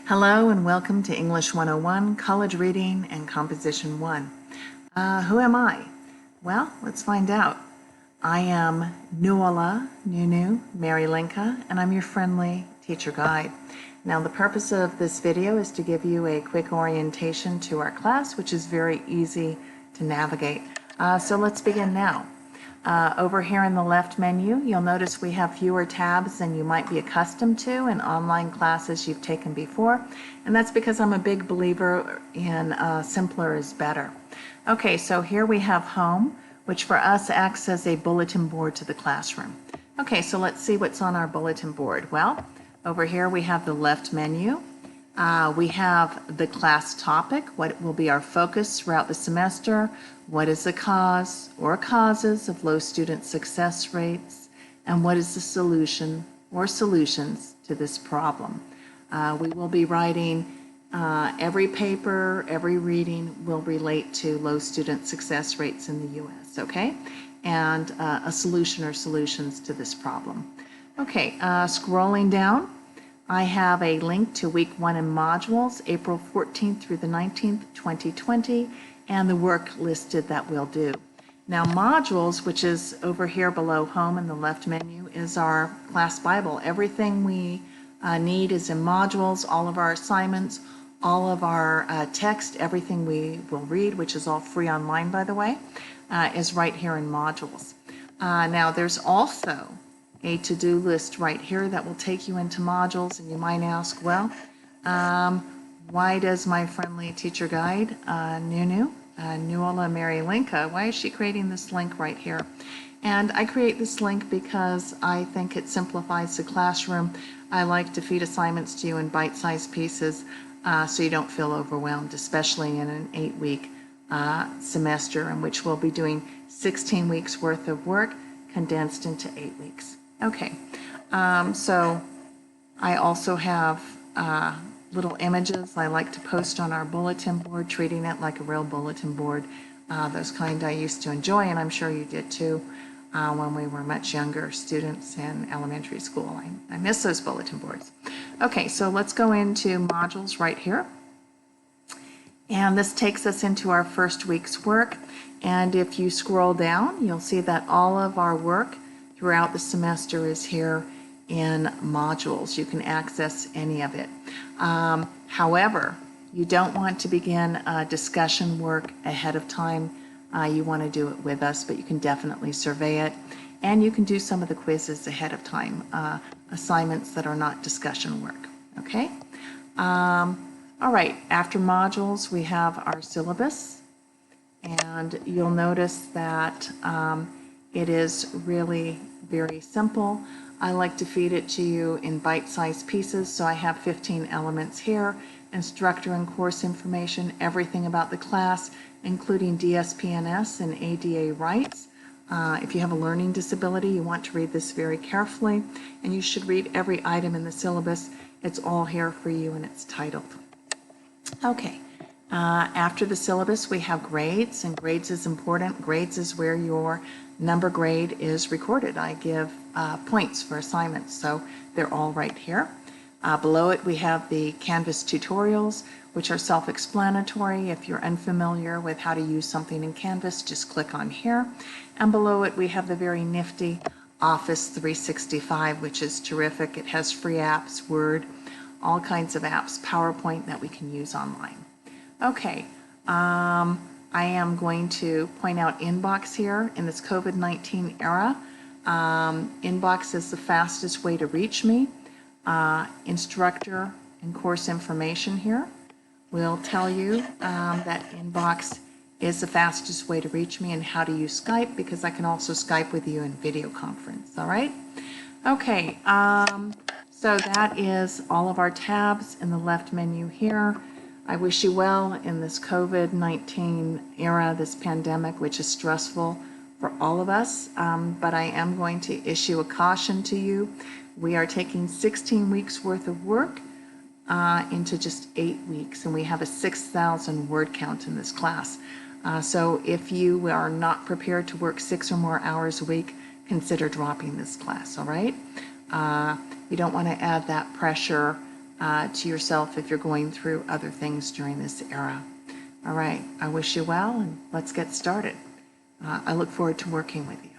Hello and welcome to English 101, College Reading and Composition 1. Who am I? Well, let's find out. I am Nuala Nunu Mary Linka, and I'm your friendly teacher guide. Now, the purpose of this video is to give you a quick orientation to our class, which is very easy to navigate. So let's begin now. Over here in the left menu, you'll notice we have fewer tabs than you might be accustomed to in online classes you've taken before, and that's because I'm a big believer in simpler is better. Okay, so here we have Home, which for us acts as a bulletin board to the classroom. Okay, so let's see what's on our bulletin board. Well, over here we have the left menu. We have the class topic, what will be our focus throughout the semester, what is the cause or causes of low student success rates, and what is the solution or solutions to this problem. We will be writing every paper, every reading will relate to low student success rates in the U.S., okay? And a solution or solutions to this problem. Okay, scrolling down, I have a link to week 1 in modules, April 14th through the 19th, 2020, and the work listed that we'll do. Now, modules, which is over here below Home in the left menu, is our class Bible. Everything we need is in modules, all of our assignments, all of our text, everything we will read, which is all free online, by the way, is right here in modules. Now, there's also a to-do list right here that will take you into modules, and you might ask, well, why does my friendly teacher guide, Nuala Mary Linka, why is she creating this link right here? And I create this link because I think it simplifies the classroom. I like to feed assignments to you in bite-sized pieces so you don't feel overwhelmed, especially in an 8-week semester in which we'll be doing 16 weeks worth of work condensed into 8 weeks. Okay, so I also have little images I like to post on our bulletin board, treating it like a real bulletin board. Those kind I used to enjoy, and I'm sure you did too, when we were much younger students in elementary school. I miss those bulletin boards. Okay, so let's go into modules right here. And this takes us into our first week's work. And if you scroll down, you'll see that all of our work throughout the semester is here in modules. You can access any of it. However, you don't want to begin discussion work ahead of time. You want to do it with us, but you can definitely survey it. And you can do some of the quizzes ahead of time, assignments that are not discussion work, okay? All right, after modules, we have our syllabus. And you'll notice that it is really very simple. I like to feed it to you in bite-sized pieces, so I have 15 elements here: instructor and course information, everything about the class, including DSPNS and ADA rights. If you have a learning disability, you want to read this very carefully, and you should read every item in the syllabus. It's all here for you, and it's titled. Okay. After the syllabus, we have grades, and grades is important. Grades is where your number grade is recorded. I give points for assignments, so they're all right here. Below it, we have the Canvas tutorials, which are self-explanatory. If you're unfamiliar with how to use something in Canvas, just click on here. And below it, we have the very nifty Office 365, which is terrific. It has free apps, Word, all kinds of apps, PowerPoint that we can use online. Okay, I am going to point out Inbox here. In this COVID-19 era, Inbox is the fastest way to reach me. Instructor and course information here will tell you that Inbox is the fastest way to reach me, and how to use Skype, because I can also Skype with you in video conference, all right? Okay, so that is all of our tabs in the left menu here. I wish you well in this COVID-19 era, this pandemic, which is stressful for all of us, but I am going to issue a caution to you. We are taking 16 weeks worth of work into just 8 weeks, and we have a 6,000 word count in this class. So if you are not prepared to work 6 or more hours a week, consider dropping this class, all right? You don't want to add that pressure to yourself if you're going through other things during this era. All right, I wish you well, and let's get started. I look forward to working with you.